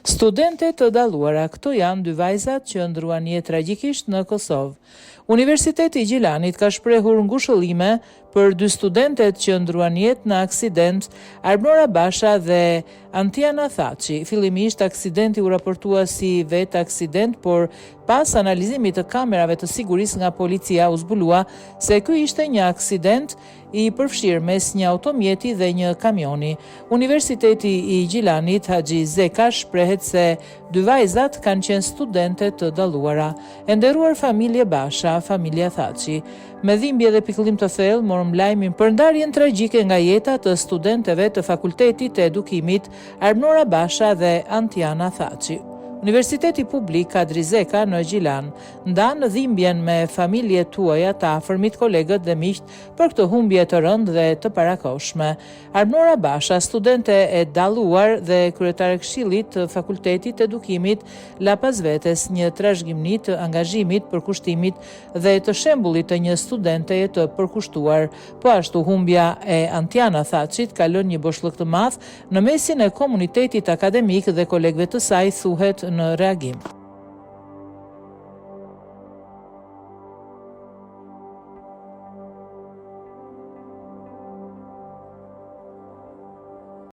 Studente të dalluara, këto janë dy vajzat që ndruan jetë tragjikisht në Kosovë. Universiteti i Gjilanit ka shprehur ngushëllime për dy studentet që ndruan jetë në aksident, Armora Basha dhe Antiana Thaçi. Fillimisht aksidenti u raportua si vetë aksident, por pas analizimit të kamerave të sigurisë nga policia u zbulua se ky ishte një aksident i përfshirë mes një automjeti dhe një kamioni. Universiteti i Gjilanit Haxhi Zeka shprehet se dy vajzat kanë qenë studente të dalluara. E nderuar familje Basha, familja Thaçi, me dhimbje dhe pikëllim të thellë morëm lajmin për ndarjen tragjike nga jeta të studenteve të Fakultetit të Edukimit Armora Basha dhe Antiana Thaçi. Universiteti Publik Haxhi Zeka në Gjilan ndan dhimbjen me familjet tuaja, të afërmit, kolegët dhe miqt për këtë humbje të rëndë dhe të parakohshme. Armora Basha, studente e dalluar dhe kryetare e Këshillit të Fakultetit të Edukimit, la pas vetes një trashëgimni të angazhimit, përkushtimit dhe të shembullit të një studente të përkushtuar. Po ashtu humbja e Antiana Thaçit ka lënë një boshllëk të madh në mesin e komunitetit akademik dhe kolegëve të saj, thuhet në reagim.